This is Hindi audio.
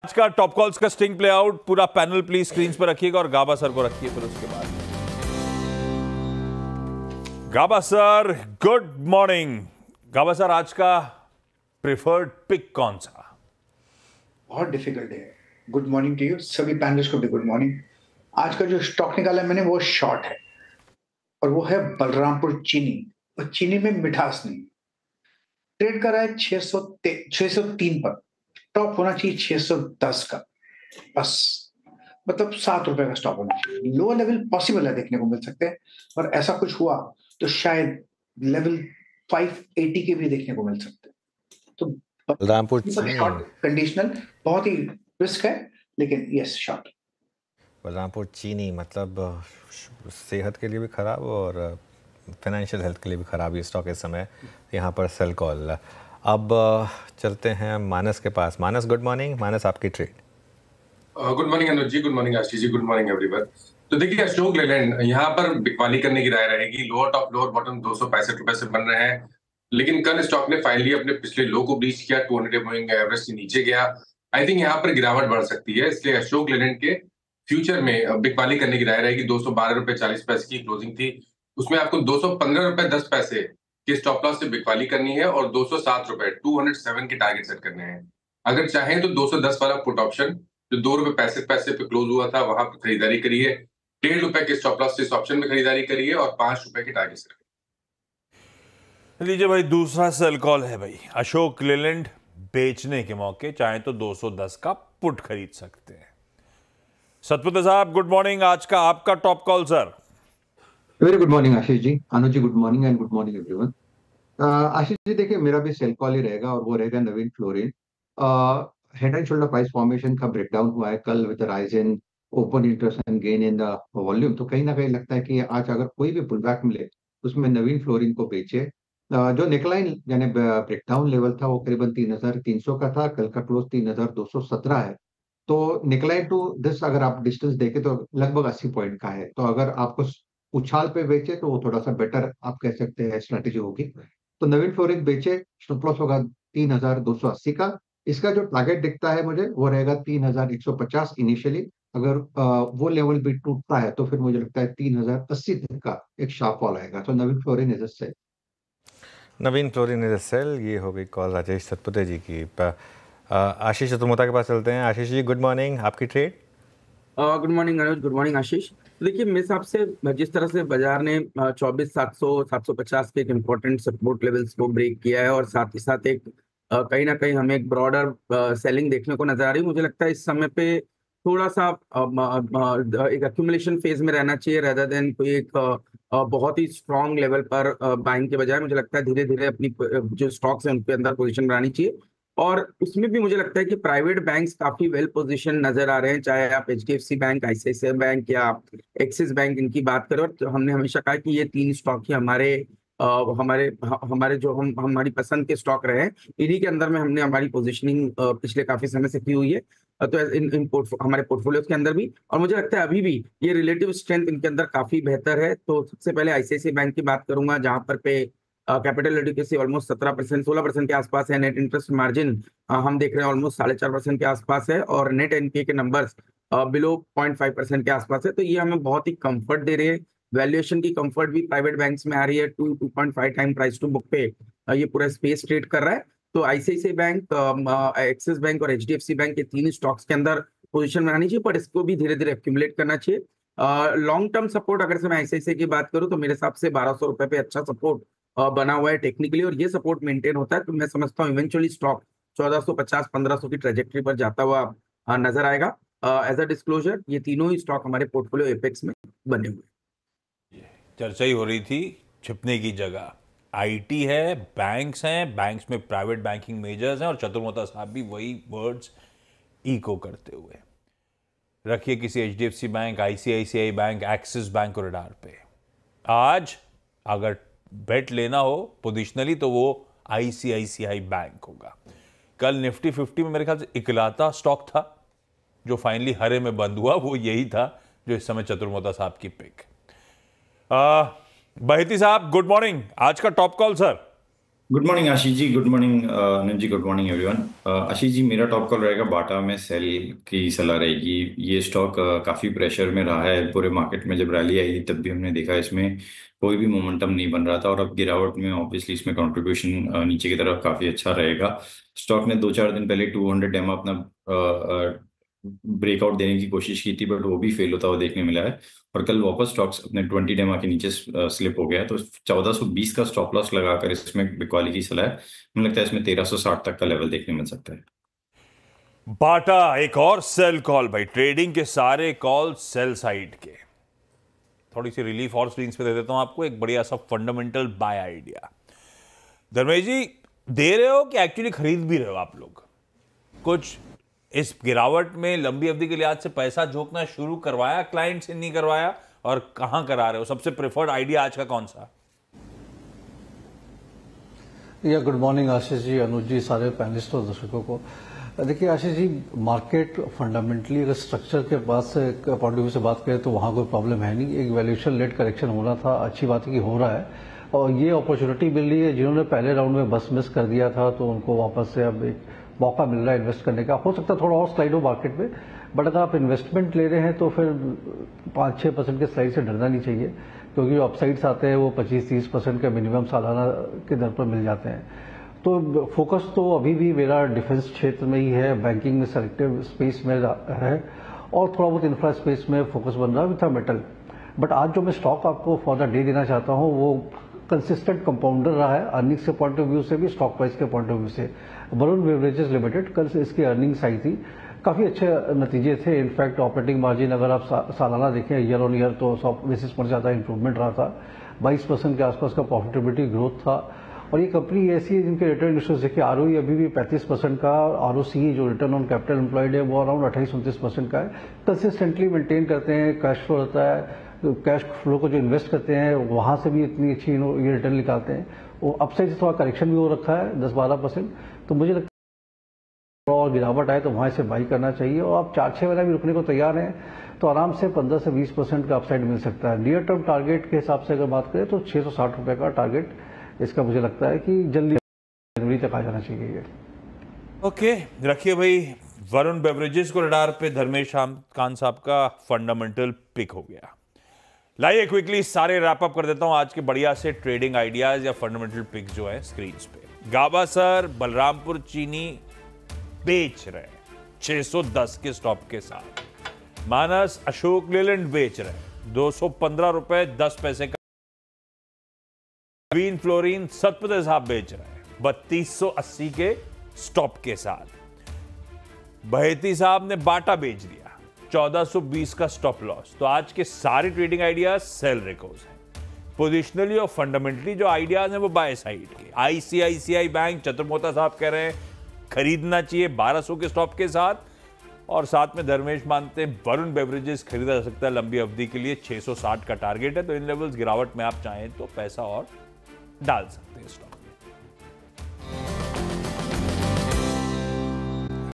आज का टॉप कॉल्स का स्टिंग प्ले आउट पूरा पैनल प्लीज स्क्रीन पर रखिएगा और गाबा सर को रखिए फिर उसके बाद। गाबा सर गुड मॉर्निंग। गाबा सर आज का प्रिफर्ड पिक कौन सा? बहुत डिफिकल्ट है। गुड मॉर्निंग टू यू सभी पैनलिस्ट को भी गुड मॉर्निंग। आज का जो स्टॉक निकाला मैंने वो शॉर्ट है और वो है बलरामपुर चीनी। और चीनी में मिठास नहीं। ट्रेड कर रहा है 603 पर। टॉप होना चाहिए 610 का बस, मतलब 7 रुपए का स्टॉप होना चाहिए। लोअर लेवल पॉसिबल है, देखने को मिल सकते हैं, और ऐसा कुछ हुआ तो शायद लेवल 580 के भी देखने को मिल सकते हैं। तो बलरामपुर शॉर्ट कंडीशनल बहुत ही रिस्क है, लेकिन यस शॉर्ट। बलरामपुर चीनी मतलब सेहत के लिए भी खराब और फाइनेंशियल हेल्थ के लिए भी खराब ये स्टॉक इस समय यहाँ पर सेल कॉल। अब चलते हैं मानस के पास। मानस गुड मॉर्निंग। मानस आपकी trade. Good morning Anuj ji, good morning Ashish ji, good morning everyone. तो देखिए अशोक लेलैंड यहाँ पर बिकवाली करने की राय रहेगी। लोअर टॉप लोअर बॉटम 265 रुपए से बन रहे हैं, लेकिन कल स्टॉक ने फाइनली अपने पिछले लो को ब्रीच किया, 200 मूविंग एवरेज से नीचे गया। आई थिंक यहाँ पर गिरावट बढ़ सकती है, इसलिए अशोक लेलैंड के फ्यूचर में बिकवाली करने की राय रहेगी। 212 रुपए 40 पैसे की क्लोजिंग थी, उसमें आपको 215 रुपए 10 पैसे के स्टॉप लॉस से बिकवाली करनी है और 207 रुपए 207 के टारगेट सेट करने हैं। अगर चाहें तो 210 वाला पुट ऑप्शन जो 2 रुपए 65 पैसे पे क्लोज हुआ था वहां पर खरीदारी करिए। 1.5 रुपए के स्टॉप लॉस से इस ऑप्शन में खरीदारी करिए और 5 रुपए के टारगेट सेट करिए। लीजिए भाई, दूसरा सेल कॉल है भाई। अशोक लेलैंड बेचने के मौके चाहे तो 210 का पुट खरीद सकते हैं। सतपुत्र साहब गुड मॉर्निंग। आज का आपका top call sir. Very good morning Ashish ji. Anuj ji good morning and good morning everyone. Ashish ji देखिए, मेरा भी सेल कॉल ही रहेगा और वो रहेगा Navin Fluorine. Head and shoulder price formation का ब्रेकडाउन हुआ है कल with rise in open interest and gain in the volume. तो कहीं ना कहीं लगता है कि आज अगर कोई भी पुल बैक मिले उसमें नवीन फ्लोरिन को बेचे। जो नेकलाइन यानी ब्रेकडाउन लेवल था वो करीबन 3300 का था, कल का क्लोज 3217 है। तो नेकलाइन टू दिस अगर आप डिस्टेंस देखें तो लगभग 80 पॉइंट का है। तो अगर आपको उछाल पे बेचे तो वो थोड़ा सा बेटर आप कह सकते हैं स्ट्रेटेजी होगी। तो नवीन फ्लोरिन बेचे, स्टॉप लॉस होगा 3280 का। इसका जो टारगेट दिखता है मुझे वो रहेगा 3150 इनिशियली। अगर वो लेवल भी टूटता है तो फिर मुझे लगता है 3080 तक का एक शार्प फॉल आएगा। तो Navin Fluorine is a sell. Navin Fluorine is a sell. ये हो गई कॉल राजेश सतपुते जी की। आशीष चतुर्मोता के पास चलते हैं। आशीष जी गुड मॉर्निंग, आपकी ट्रेड। गुड मॉर्निंग अनुज, गुड मॉर्निंग आशीष। तो देखिए मेरे हिसाब से जिस तरह से बाजार ने 24,700 750 के एक इम्पोर्टेंट सपोर्ट लेवल्स को ब्रेक किया है और साथ ही साथ एक कहीं ना कहीं हमें एक ब्रॉडर सेलिंग देखने को नजर आ रही है। मुझे लगता है इस समय पे थोड़ा सा एक एक्यूमुलेशन फेज में रहना चाहिए रेदर देन कोई एक बहुत ही स्ट्रॉन्ग लेवल पर बाइंग के बजाय मुझे लगता है धीरे धीरे अपनी जो स्टॉक्स हैं उनके अंदर पोजीशन बनानी चाहिए। और उसमें भी मुझे लगता है कि प्राइवेट बैंक्स काफी वेल पोजीशन नजर आ रहे हैं, चाहे आप एचडीएफसी बैंक, आईसीआईसीआई बैंक या एक्सिस बैंक इनकी बात करें। तो हमने हमेशा कहा कि ये तीन स्टॉक ही हमारे जो हमारी पसंद के स्टॉक रहे हैं, इन्हीं के अंदर में हमने हमारी पोजीशनिंग पिछले काफी समय से की हुई है। तो हमारे पोर्टफोलियो के अंदर भी, और मुझे लगता है अभी भी ये रिलेटिव स्ट्रेंथ इनके अंदर काफी बेहतर है। तो सबसे पहले आईसीआईसीआई बैंक की बात करूंगा, जहां पर पे कैपिटल एडिक्वेसी ऑलमोस्ट 17% 16% के आसपास है। नेट इंटरेस्ट मार्जिन हम देख रहे हैं ऑलमोस्ट 4.5% के आसपास है, और नेट एनपीए के नंबर्स बिलो 0.5% के आसपास है। तो ये हमें बहुत ही कंफर्ट दे रहे हैं। वैल्यूएशन की कंफर्ट भी प्राइवेट बैंक्स में आ रही है। 2.5 टाइम प्राइस टू बुक पे ये पूरा स्पेस ट्रेड कर रहा है। तो आईसीआईसीआई बैंक, एक्सिस बैंक और एचडीएफसी बैंक के तीन स्टॉक्स के अंदर पोजीशन बनानी चाहिए, पर इसको भी धीरे धीरे एक्यूमुलेट करना चाहिए। लॉन्ग टर्म सपोर्ट अगर से मैं आईसीआईसीआई की बात करूं तो मेरे हिसाब से 1200 रुपए पे अच्छा सपोर्ट बना हुआ है टेक्निकली, और ये सपोर्ट मेंटेन होता है तो मैं समझता हूँ इवेंचुअली स्टॉक 1450-1500 की ट्रेजेक्टरी पर जाता हुआ नजर आएगा। एज अ डिस्क्लोजर ये तीनों ही स्टॉक हमारे पोर्टफोलियो एपेक्स में बने हुए। चर्चा ही हो रही थी छिपने की जगह आईटी है, बैंक्स हैं, बैंक्स में प्राइवेट बैंकिंग मेजर्स हैं, और चतुर्मोता साहब भी वही वर्ड्स इको करते हुए रखिए किसी HDFC bank, ICICI bank, axis bank और रडार पे। आज अगर बेट लेना हो पोजिशनली तो वो आईसीआईसीआई बैंक होगा। कल निफ्टी 50 में मेरे ख्याल से इकलौता स्टॉक था जो फाइनली हरे में बंद हुआ, वो यही था जो इस समय चतुर्मोता साहब की पिक। बहेती साहब गुड मॉर्निंग, आज का top call sir. Good morning Ashish ji, good morning Anuj ji, good morning everyone. Ashish ji, मेरा टॉप कॉल रहेगा बाटा में सेल की सलाह रहेगी। ये स्टॉक काफ़ी प्रेशर में रहा है पूरे मार्केट में। जब रैली आई थी तब भी हमने देखा इसमें कोई भी मोमेंटम नहीं बन रहा था, और अब गिरावट में ऑब्वियसली इसमें कंट्रीब्यूशन नीचे की तरफ काफ़ी अच्छा रहेगा। स्टॉक ने 2-4 दिन पहले 200 डेमा अपना ब्रेकआउट देने की कोशिश की थी, बट वो भी फेल होता हुआ देखने मिला है। और कल वापस स्टॉक्स अपने 20 डेमा के नीचे स्लिप हो गया है, तो 1420 का स्टॉप लॉस लगाकर इसमें बिकवाली की सलाह है। मुझे लगता है इसमें 1360 तक का लेवल देखने मिल सकता है। बाटा एक और सेल कॉल भाई, ट्रेडिंग के सारे कॉल सेल साइड के। थोड़ी सी रिलीफ और स्क्रीन पे दे देता हूं आपको, एक बढ़िया सा फंडामेंटल बाय आइडिया। धर्मेश जी, दे रहे हो कि एक्चुअली खरीद भी रहे हो आप लोग? कुछ इस गिरावट में लंबी अवधि के लिहाज से पैसा झोंकना शुरू करवाया क्लाइंट से, नहीं करवाया, और कहां करा रहे हो? सबसे प्रेफर्ड आइडिया आज का कौन सा? या गुड मॉर्निंग आशीष जी, अनुज जी, सारे पैनलिस्ट और दर्शकों को। देखिए आशीष जी, मार्केट फंडामेंटली अगर स्ट्रक्चर के पास से पॉइंट ऑफ व्यू से बात करें तो वहां कोई प्रॉब्लम है नहीं। एक वैल्यूएशन लेट करेक्शन होना था, अच्छी बात है कि हो रहा है, और ये अपॉर्चुनिटी मिल रही है। जिन्होंने पहले राउंड में बस मिस कर दिया था तो उनको वापस से अब एक मौका मिल रहा है इन्वेस्ट करने का। हो सकता है थोड़ा और स्लाइड हो मार्केट में, बट अगर आप इन्वेस्टमेंट ले रहे हैं तो फिर 5-6% के स्लाइड से डरना नहीं चाहिए, क्योंकि जो अपसाइड्स आते हैं वो 25-30% के मिनिमम सालाना के दर पर मिल जाते हैं। तो फोकस तो अभी भी मेरा डिफेंस क्षेत्र में ही है, बैंकिंग में सेलेक्टिव स्पेस में है, और थोड़ा बहुत इंफ्रा स्पेस में फोकस बन रहा है विथ मेटल। बट आज जो मैं स्टॉक आपको फॉर द डे देना चाहता हूँ वो कंसिस्टेंट कंपाउंडर रहा है, अर्निंग्स के पॉइंट ऑफ व्यू से भी, स्टॉक प्राइस के पॉइंट ऑफ व्यू से। वरुण बेवरेजेस लिमिटेड, कल से इसकी अर्निंग्स आई थी, काफी अच्छे नतीजे थे। इनफैक्ट ऑपरेटिंग मार्जिन अगर आप सालाना देखें ईयर ऑन ईयर तो 100 बेसिस पॉइंट ज्यादा इंप्रूवमेंट रहा था। 22% के आसपास का प्रॉफिटेबिलिटी ग्रोथ था। और ये कंपनी ऐसी है जिनके रिटर्न रेशियोज देखिए, आरओई अभी भी 35% का, आरओसी जो रिटर्न ऑन कैपिटल एम्प्लॉयड है वो अराउंड 28-29% का है। कंसिस्टेंटली मेंटेन करते हैं, कैश फ्लो रहता है, कैश फ्लो को जो इन्वेस्ट करते हैं वहां से भी इतनी अच्छी ये रिटर्न निकालते हैं। वो अपसाइड से थोड़ा करेक्शन भी हो रखा है 10-12%। तो मुझे लगता है और गिरावट आए तो वहां से बाई करना चाहिए, और आप 4-6 महीना भी रुकने को तैयार हैं तो आराम से 15 से 20% का अपसाइड मिल सकता है। नियर टर्म टारगेट के हिसाब से अगर बात करें तो 660 रुपए का टारगेट इसका मुझे लगता है कि जल्दी जनवरी तक आ जाना चाहिए। ओके, रखिए भाई। वरुण बेवरेजेस को रडार पे धर्मेश खान साहब का फंडामेंटल पिक हो गया। लाइए क्विकली सारे रैप अप कर देता हूं आज के बढ़िया से ट्रेडिंग आइडियाज या फंडामेंटल पिक जो है स्क्रीन पे। गाभासर बलरामपुर चीनी बेच रहे हैं 610 के स्टॉप के साथ। मानस अशोक लेलैंड बेच रहे हैं 215 रुपए 10 पैसे का। नवीन फ्लोरिन सतपथे साहब बेच रहे हैं 3280 के स्टॉप के साथ। बहेती साहब ने बाटा बेच दिया 1420 का स्टॉप लॉस। तो आज के सारे ट्रेडिंग आइडियाज सेल रिकॉर्ड्स हैं। पोजिशनली और फंडामेंटली जो आइडियाज हैं वो बाय साइड के। आईसीआईसीआई बैंक चतुर्मोता साहब कह रहे हैं खरीदना चाहिए 1200 के स्टॉप के साथ, और साथ में धर्मेश मानते हैं वरुण बेवरेजेस खरीदा जा सकता है लंबी अवधि के लिए, 660 का टारगेट है। तो इन लेवल्स गिरावट में आप चाहें तो पैसा और डाल सकते हैं स्टॉक।